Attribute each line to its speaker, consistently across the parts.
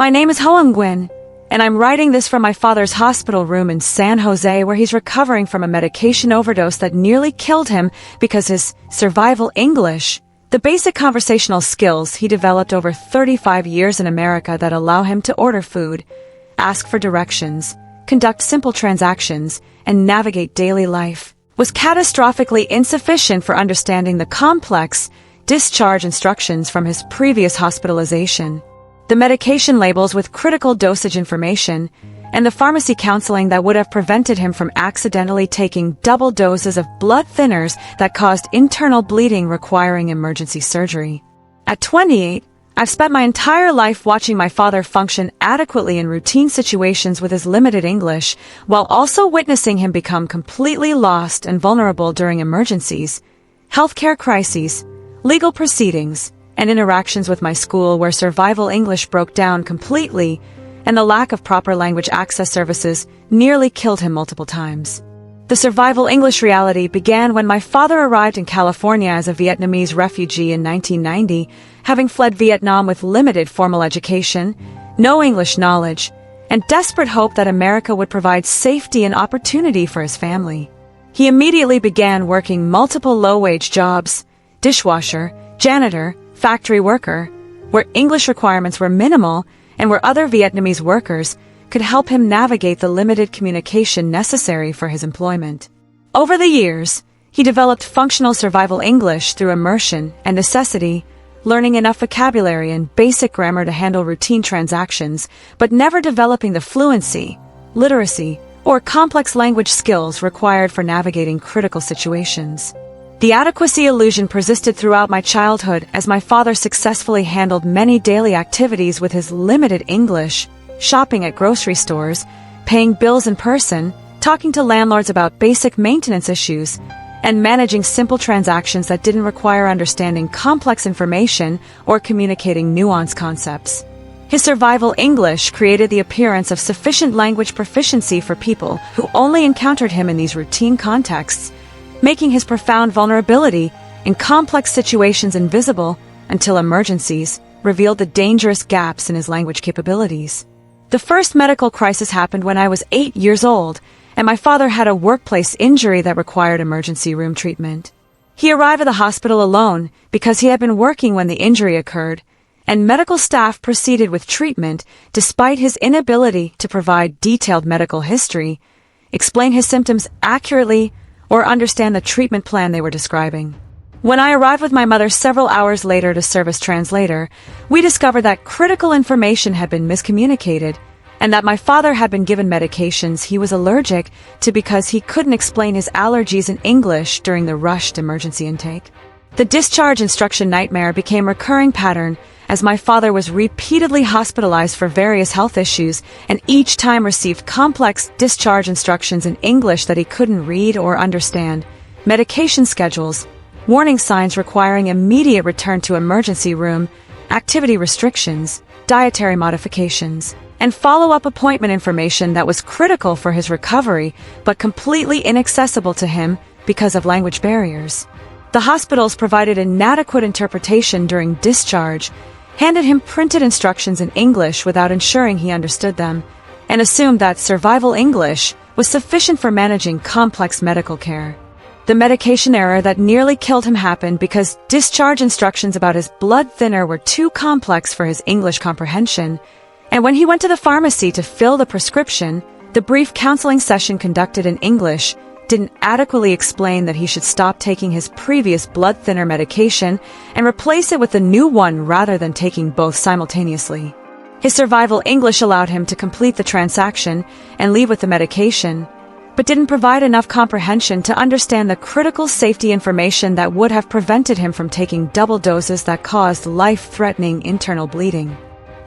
Speaker 1: My name is Hoa Nguyen, and I'm writing this from my father's hospital room in San Jose, where he's recovering from a medication overdose that nearly killed him because his survival English, the basic conversational skills he developed over 35 years in America that allow him to order food, ask for directions, conduct simple transactions, and navigate daily life, was catastrophically insufficient for understanding the complex discharge instructions from his previous hospitalization, the medication labels with critical dosage information, and the pharmacy counseling that would have prevented him from accidentally taking double doses of blood thinners that caused internal bleeding requiring emergency surgery. At 28, I've spent my entire life watching my father function adequately in routine situations with his limited English, while also witnessing him become completely lost and vulnerable during emergencies, healthcare crises, legal proceedings, and interactions with my school where survival English broke down completely, and the lack of proper language access services nearly killed him multiple times. The survival English reality began when my father arrived in California as a Vietnamese refugee in 1990, having fled Vietnam with limited formal education, no English knowledge, and desperate hope that America would provide safety and opportunity for his family. He immediately began working multiple low-wage jobs, dishwasher, janitor, factory worker, where English requirements were minimal and where other Vietnamese workers could help him navigate the limited communication necessary for his employment. Over the years, he developed functional survival English through immersion and necessity, learning enough vocabulary and basic grammar to handle routine transactions, but never developing the fluency, literacy, or complex language skills required for navigating critical situations. The adequacy illusion persisted throughout my childhood as my father successfully handled many daily activities with his limited English, shopping at grocery stores, paying bills in person, talking to landlords about basic maintenance issues, and managing simple transactions that didn't require understanding complex information or communicating nuanced concepts. His survival English created the appearance of sufficient language proficiency for people who only encountered him in these routine contexts, making his profound vulnerability in complex situations invisible until emergencies revealed the dangerous gaps in his language capabilities. The first medical crisis happened when I was 8 years old, and my father had a workplace injury that required emergency room treatment. He arrived at the hospital alone because he had been working when the injury occurred, and medical staff proceeded with treatment despite his inability to provide detailed medical history, explain his symptoms accurately, or understand the treatment plan they were describing. When I arrived with my mother several hours later to serve as translator, we discovered that critical information had been miscommunicated, and that my father had been given medications he was allergic to because he couldn't explain his allergies in English during the rushed emergency intake. The discharge instruction nightmare became a recurring pattern as my father was repeatedly hospitalized for various health issues and each time received complex discharge instructions in English that he couldn't read or understand, medication schedules, warning signs requiring immediate return to emergency room, activity restrictions, dietary modifications, and follow-up appointment information that was critical for his recovery but completely inaccessible to him because of language barriers. The hospitals provided inadequate interpretation during discharge, handed him printed instructions in English without ensuring he understood them, and assumed that survival English was sufficient for managing complex medical care. The medication error that nearly killed him happened because discharge instructions about his blood thinner were too complex for his English comprehension, and when he went to the pharmacy to fill the prescription, the brief counseling session conducted in English didn't adequately explain that he should stop taking his previous blood thinner medication and replace it with a new one rather than taking both simultaneously. His survival English allowed him to complete the transaction and leave with the medication, but didn't provide enough comprehension to understand the critical safety information that would have prevented him from taking double doses that caused life-threatening internal bleeding.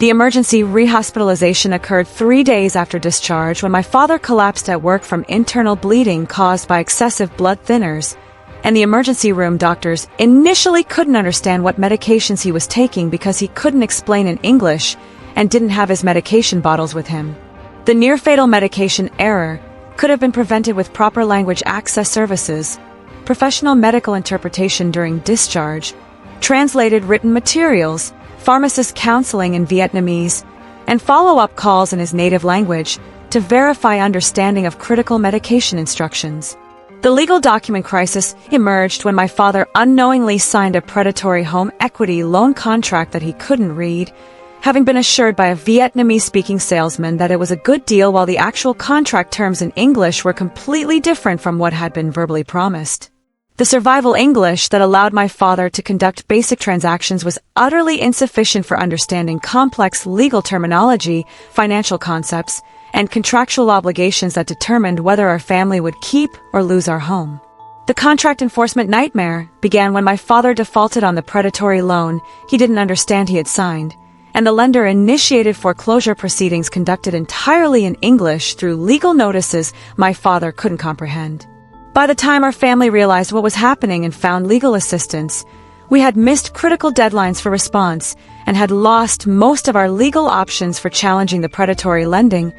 Speaker 1: The emergency rehospitalization occurred 3 days after discharge when my father collapsed at work from internal bleeding caused by excessive blood thinners, and the emergency room doctors initially couldn't understand what medications he was taking because he couldn't explain in English and didn't have his medication bottles with him. The near-fatal medication error could have been prevented with proper language access services, professional medical interpretation during discharge, translated written materials, pharmacist counseling in Vietnamese, and follow-up calls in his native language to verify understanding of critical medication instructions. The legal document crisis emerged when my father unknowingly signed a predatory home equity loan contract that he couldn't read, having been assured by a Vietnamese-speaking salesman that it was a good deal while the actual contract terms in English were completely different from what had been verbally promised. The survival English that allowed my father to conduct basic transactions was utterly insufficient for understanding complex legal terminology, financial concepts, and contractual obligations that determined whether our family would keep or lose our home. The contract enforcement nightmare began when my father defaulted on the predatory loan he didn't understand he had signed, and the lender initiated foreclosure proceedings conducted entirely in English through legal notices my father couldn't comprehend. By the time our family realized what was happening and found legal assistance, we had missed critical deadlines for response and had lost most of our legal options for challenging the predatory lending,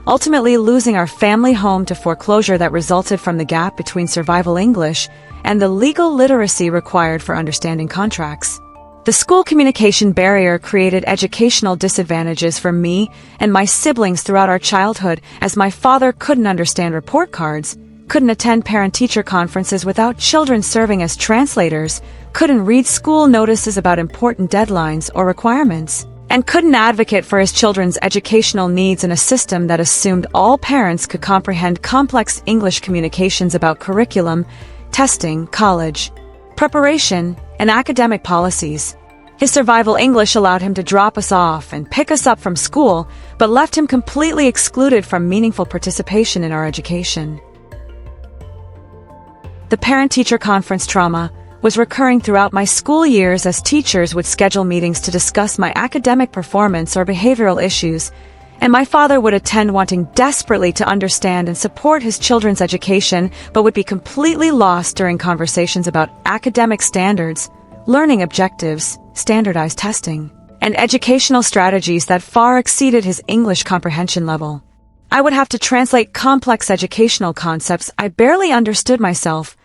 Speaker 1: ultimately losing our family home to foreclosure that resulted from the gap between survival English and the legal literacy required for understanding contracts. The school communication barrier created educational disadvantages for me and my siblings throughout our childhood, as my father couldn't understand report cards, couldn't attend parent-teacher conferences without children serving as translators, couldn't read school notices about important deadlines or requirements, and couldn't advocate for his children's educational needs in a system that assumed all parents could comprehend complex English communications about curriculum, testing, college preparation, and academic policies. His survival English allowed him to drop us off and pick us up from school, but left him completely excluded from meaningful participation in our education. The parent-teacher conference trauma was recurring throughout my school years, as teachers would schedule meetings to discuss my academic performance or behavioral issues, and my father would attend wanting desperately to understand and support his children's education, but would be completely lost during conversations about academic standards, learning objectives, standardized testing, and educational strategies that far exceeded his English comprehension level. I would have to translate complex educational concepts I barely understood myself,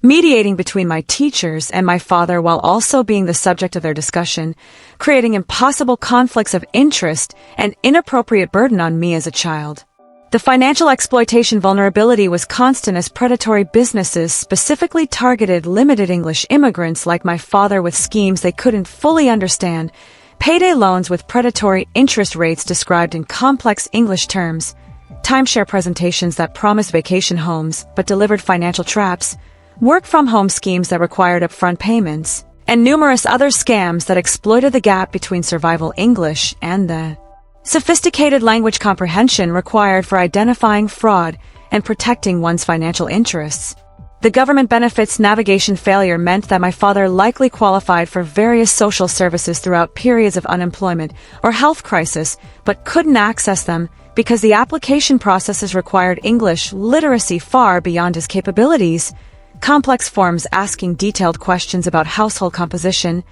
Speaker 1: mediating between my teachers and my father while also being the subject of their discussion, creating impossible conflicts of interest and inappropriate burden on me as a child. The financial exploitation vulnerability was constant, as predatory businesses specifically targeted limited English immigrants like my father with schemes they couldn't fully understand, payday loans with predatory interest rates described in complex English terms, timeshare presentations that promised vacation homes but delivered financial traps, work-from-home schemes that required upfront payments, and numerous other scams that exploited the gap between survival English and the sophisticated language comprehension required for identifying fraud and protecting one's financial interests. The government benefits navigation failure meant that my father likely qualified for various social services throughout periods of unemployment or health crisis, but couldn't access them because the application processes required English literacy far beyond his capabilities. Complex forms asking detailed questions about household composition,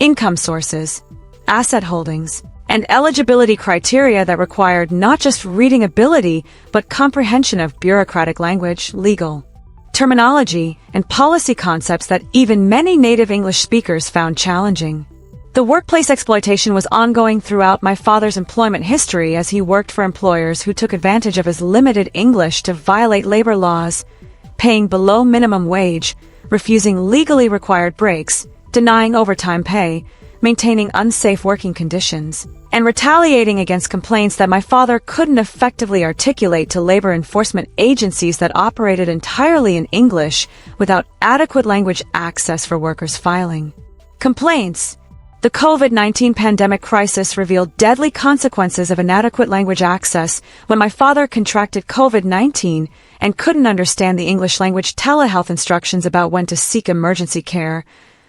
Speaker 1: income sources, asset holdings, and eligibility criteria that required not just reading ability, but comprehension of bureaucratic language, legal terminology, and policy concepts that even many native English speakers found challenging. The workplace exploitation was ongoing throughout my father's employment history, as he worked for employers who took advantage of his limited English to violate labor laws, paying below minimum wage, refusing legally required breaks, denying overtime pay, maintaining unsafe working conditions, and retaliating against complaints that my father couldn't effectively articulate to labor enforcement agencies that operated entirely in English without adequate language access for workers filing complaints. The COVID-19 pandemic crisis revealed deadly consequences of inadequate language access when my father contracted COVID-19 and couldn't understand the English language telehealth instructions about when to seek emergency care,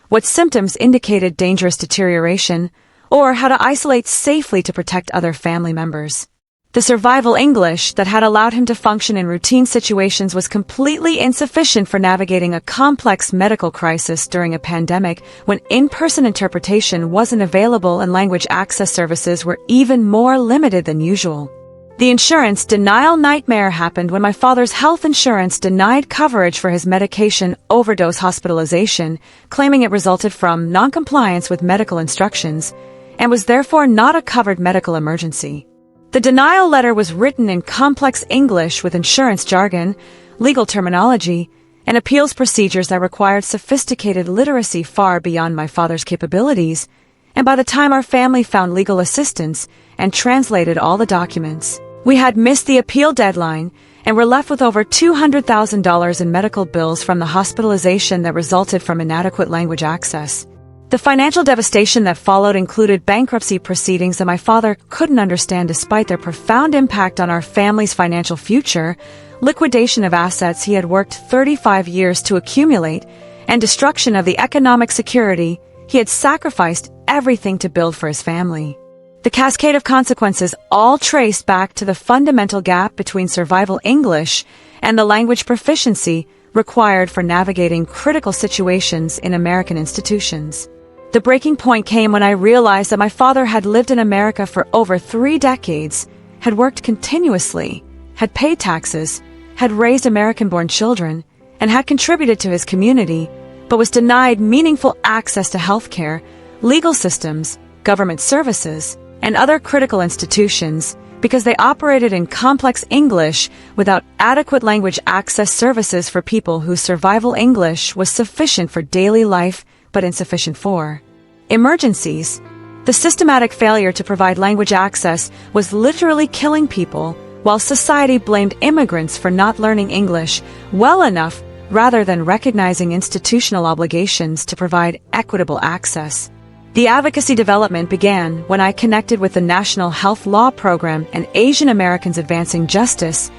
Speaker 1: what symptoms indicated dangerous deterioration, or how to isolate safely to protect other family members. The survival English that had allowed him to function in routine situations was completely insufficient for navigating a complex medical crisis during a pandemic when in-person interpretation wasn't available and language access services were even more limited than usual. The insurance denial nightmare happened when my father's health insurance denied coverage for his medication overdose hospitalization, claiming it resulted from non-compliance with medical instructions, and was therefore not a covered medical emergency. The denial letter was written in complex English with insurance jargon, legal terminology, and appeals procedures that required sophisticated literacy far beyond my father's capabilities, and by the time our family found legal assistance and translated all the documents, we had missed the appeal deadline and were left with over $200,000 in medical bills from the hospitalization that resulted from inadequate language access. The financial devastation that followed included bankruptcy proceedings that my father couldn't understand despite their profound impact on our family's financial future, liquidation of assets he had worked 35 years to accumulate, and destruction of the economic security he had sacrificed everything to build for his family. The cascade of consequences all traced back to the fundamental gap between survival English and the language proficiency required for navigating critical situations in American institutions. The breaking point came when I realized that my father had lived in America for over 3 decades, had worked continuously, had paid taxes, had raised American-born children, and had contributed to his community, but was denied meaningful access to healthcare, legal systems, government services, and other critical institutions because they operated in complex English without adequate language access services for people whose survival English was sufficient for daily life but insufficient for emergencies. The systematic failure to provide language access was literally killing people, while society blamed immigrants for not learning English well enough rather than recognizing institutional obligations to provide equitable access. The advocacy development began when I connected with the National Health Law Program and Asian Americans Advancing Justice,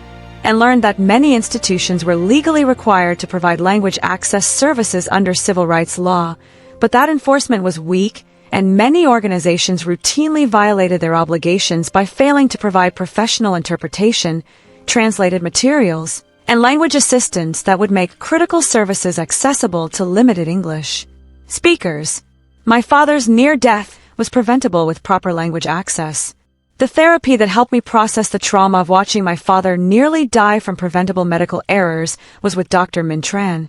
Speaker 1: and learned that many institutions were legally required to provide language access services under civil rights law, but that enforcement was weak, and many organizations routinely violated their obligations by failing to provide professional interpretation, translated materials, and language assistance that would make critical services accessible to limited English speakers. My father's near death was preventable with proper language access. The therapy that helped me process the trauma of watching my father nearly die from preventable medical errors was with Dr. Minh Tran,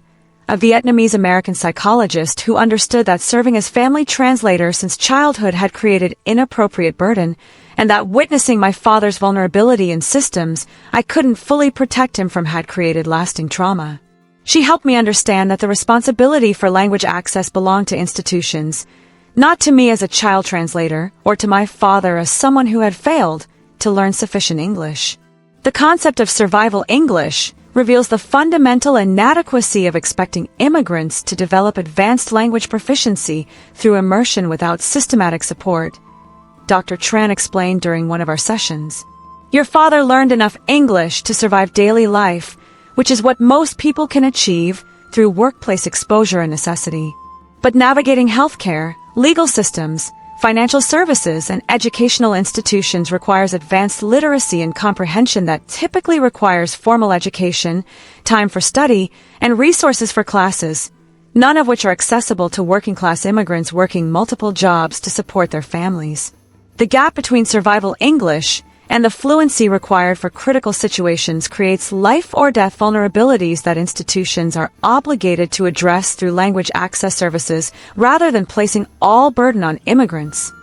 Speaker 1: a Vietnamese American psychologist who understood that serving as family translator since childhood had created inappropriate burden, and that witnessing my father's vulnerability in systems I couldn't fully protect him from had created lasting trauma. She helped me understand that the responsibility for language access belonged to institutions, not to me as a child translator, or to my father as someone who had failed to learn sufficient English. The concept of survival English reveals the fundamental inadequacy of expecting immigrants to develop advanced language proficiency through immersion without systematic support. Dr. Tran explained during one of our sessions. Your father learned enough English to survive daily life, which is what most people can achieve through workplace exposure and necessity. But navigating healthcare, legal systems, financial services, and educational institutions requires advanced literacy and comprehension that typically requires formal education, time for study, and resources for classes, none of which are accessible to working-class immigrants working multiple jobs to support their families. The gap between survival English and the fluency required for critical situations creates life-or-death vulnerabilities that institutions are obligated to address through language access services rather than placing all burden on immigrants.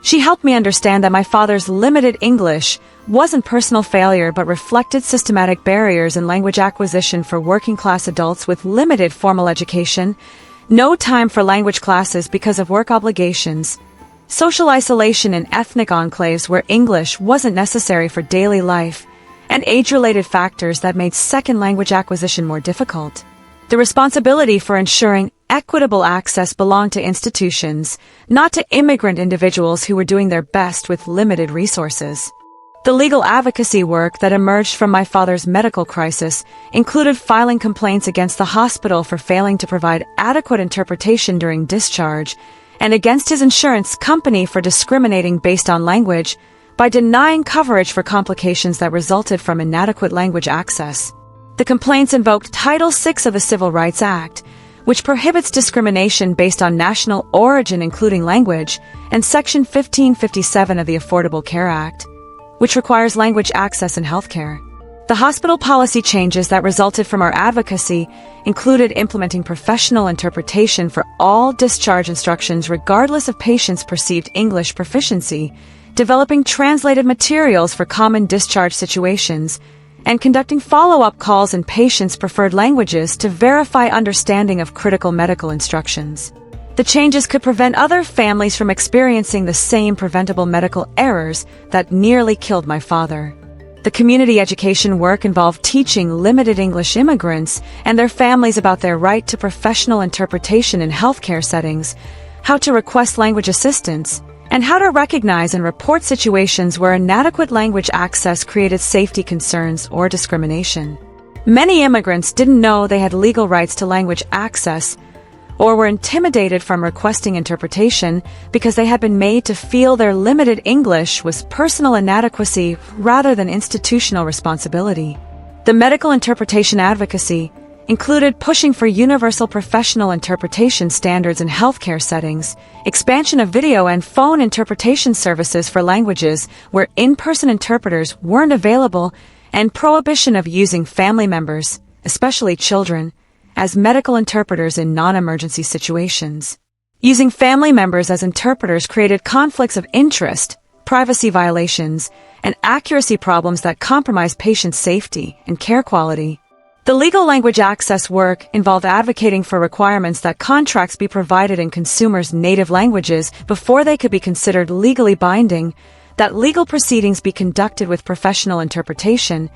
Speaker 1: She helped me understand that my father's limited English wasn't personal failure but reflected systematic barriers in language acquisition for working-class adults with limited formal education, no time for language classes because of work obligations, social isolation in ethnic enclaves where English wasn't necessary for daily life, and age-related factors that made second language acquisition more difficult. The responsibility for ensuring equitable access belonged to institutions, not to immigrant individuals who were doing their best with limited resources. The legal advocacy work that emerged from my father's medical crisis included filing complaints against the hospital for failing to provide adequate interpretation during discharge, and against his insurance company for discriminating based on language by denying coverage for complications that resulted from inadequate language access. The complaints invoked Title VI of the Civil Rights Act, which prohibits discrimination based on national origin including language, and Section 1557 of the Affordable Care Act, which requires language access in healthcare. The hospital policy changes that resulted from our advocacy included implementing professional interpretation for all discharge instructions regardless of patients' perceived English proficiency, developing translated materials for common discharge situations, and conducting follow-up calls in patients' preferred languages to verify understanding of critical medical instructions. The changes could prevent other families from experiencing the same preventable medical errors that nearly killed my father. The community education work involved teaching limited English immigrants and their families about their right to professional interpretation in healthcare settings, how to request language assistance, and how to recognize and report situations where inadequate language access created safety concerns or discrimination. Many immigrants didn't know they had legal rights to language access or were intimidated from requesting interpretation because they had been made to feel their limited English was personal inadequacy rather than institutional responsibility. The medical interpretation advocacy included pushing for universal professional interpretation standards in healthcare settings, expansion of video and phone interpretation services for languages where in-person interpreters weren't available, and prohibition of using family members, especially children, as medical interpreters in non-emergency situations. Using family members as interpreters created conflicts of interest, privacy violations, and accuracy problems that compromise patient safety and care quality. The legal language access work involved advocating for requirements that contracts be provided in consumers' native languages before they could be considered legally binding, that legal proceedings be conducted with professional interpretation,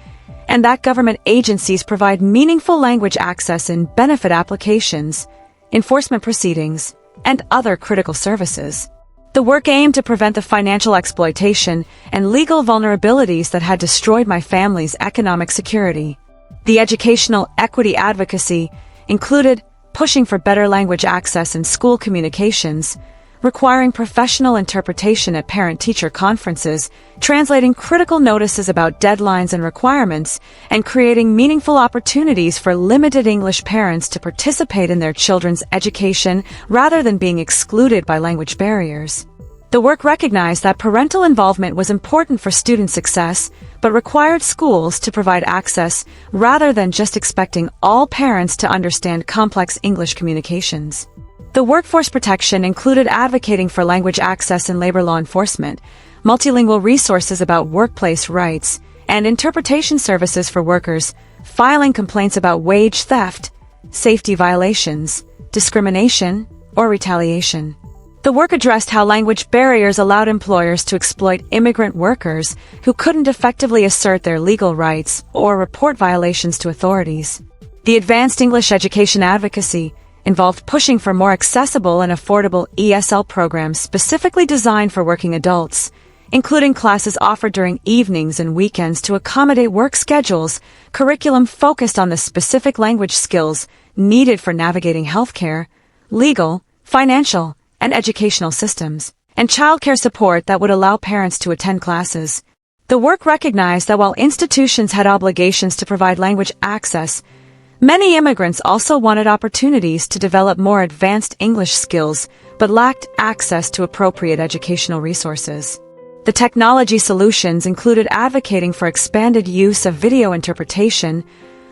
Speaker 1: and that government agencies provide meaningful language access in benefit applications, enforcement proceedings, and other critical services. The work aimed to prevent the financial exploitation and legal vulnerabilities that had destroyed my family's economic security. The educational equity advocacy included pushing for better language access in school communications, requiring professional interpretation at parent-teacher conferences, translating critical notices about deadlines and requirements, and creating meaningful opportunities for limited English parents to participate in their children's education rather than being excluded by language barriers. The work recognized that parental involvement was important for student success, but required schools to provide access rather than just expecting all parents to understand complex English communications. The workforce protection included advocating for language access in labor law enforcement, multilingual resources about workplace rights, and interpretation services for workers, filing complaints about wage theft, safety violations, discrimination, or retaliation. The work addressed how language barriers allowed employers to exploit immigrant workers who couldn't effectively assert their legal rights or report violations to authorities. The advanced English education advocacy involved pushing for more accessible and affordable ESL programs specifically designed for working adults, including classes offered during evenings and weekends to accommodate work schedules, curriculum focused on the specific language skills needed for navigating healthcare, legal, financial, and educational systems, and childcare support that would allow parents to attend classes. The work recognized that while institutions had obligations to provide language access, many immigrants also wanted opportunities to develop more advanced English skills, but lacked access to appropriate educational resources. The technology solutions included advocating for expanded use of video interpretation,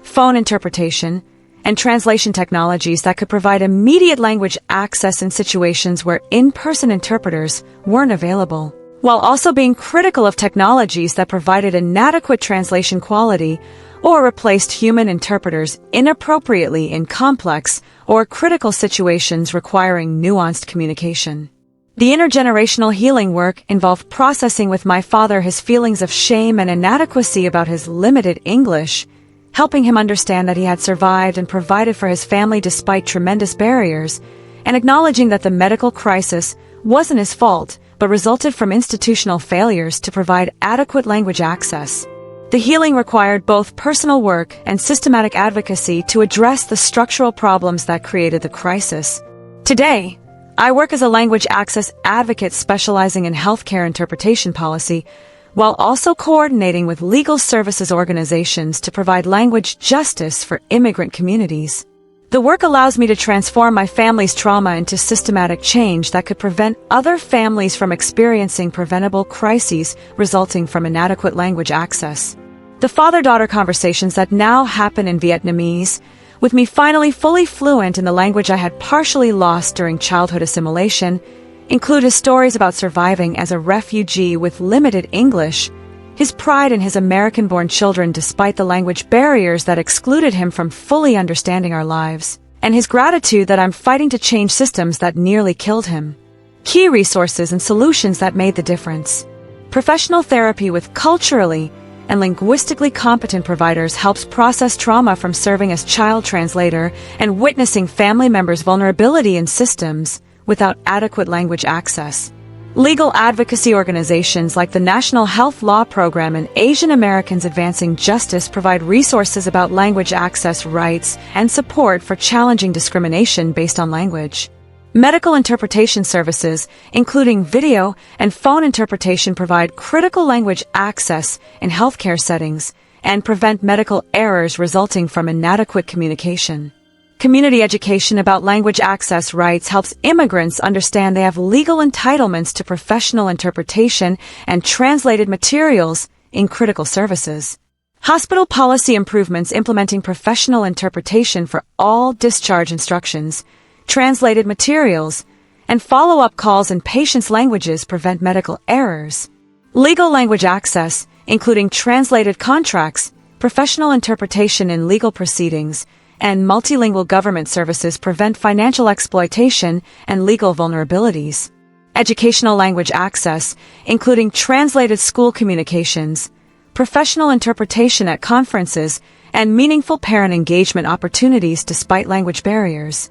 Speaker 1: phone interpretation, and translation technologies that could provide immediate language access in situations where in-person interpreters weren't available, while also being critical of technologies that provided inadequate translation quality or replaced human interpreters inappropriately in complex or critical situations requiring nuanced communication. The intergenerational healing work involved processing with my father his feelings of shame and inadequacy about his limited English, helping him understand that he had survived and provided for his family despite tremendous barriers, and acknowledging that the medical crisis wasn't his fault, but resulted from institutional failures to provide adequate language access. The healing required both personal work and systematic advocacy to address the structural problems that created the crisis. Today, I work as a language access advocate specializing in healthcare interpretation policy, while also coordinating with legal services organizations to provide language justice for immigrant communities. The work allows me to transform my family's trauma into systematic change that could prevent other families from experiencing preventable crises resulting from inadequate language access. The father-daughter conversations that now happen in Vietnamese, with me finally fully fluent in the language I had partially lost during childhood assimilation, include his stories about surviving as a refugee with limited English, his pride in his American-born children despite the language barriers that excluded him from fully understanding our lives, and his gratitude that I'm fighting to change systems that nearly killed him. Key resources and solutions that made the difference. Professional therapy with culturally and linguistically competent providers helps process trauma from serving as child translator and witnessing family members' vulnerability in systems without adequate language access. Legal advocacy organizations like the National Health Law Program and Asian Americans Advancing Justice provide resources about language access rights and support for challenging discrimination based on language. Medical interpretation services, including video and phone interpretation, provide critical language access in healthcare settings and prevent medical errors resulting from inadequate communication. Community education about language access rights helps immigrants understand they have legal entitlements to professional interpretation and translated materials in critical services. Hospital policy improvements implementing professional interpretation for all discharge instructions, translated materials, and follow-up calls in patients' languages prevent medical errors. Legal language access, including translated contracts, professional interpretation in legal proceedings, and multilingual government services prevent financial exploitation and legal vulnerabilities. Educational language access, including translated school communications, professional interpretation at conferences, and meaningful parent engagement opportunities despite language barriers.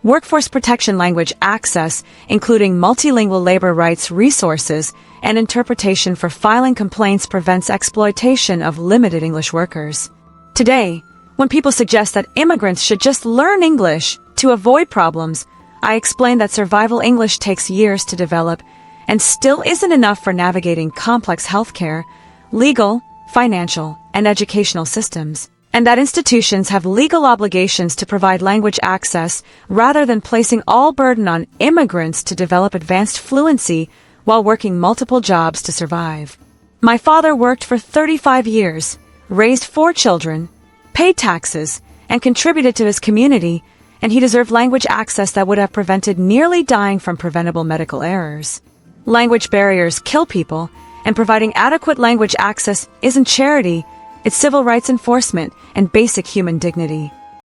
Speaker 1: Workforce protection language access, including multilingual labor rights resources and interpretation for filing complaints, prevents exploitation of limited English workers. Today, when people suggest that immigrants should just learn English to avoid problems, I explain that survival English takes years to develop and still isn't enough for navigating complex healthcare, legal, financial, and educational systems, and that institutions have legal obligations to provide language access rather than placing all burden on immigrants to develop advanced fluency while working multiple jobs to survive. My father worked for 35 years, raised 4 children, paid taxes, and contributed to his community, and he deserved language access that would have prevented nearly dying from preventable medical errors. Language barriers kill people, and providing adequate language access isn't charity, it's civil rights enforcement and basic human dignity.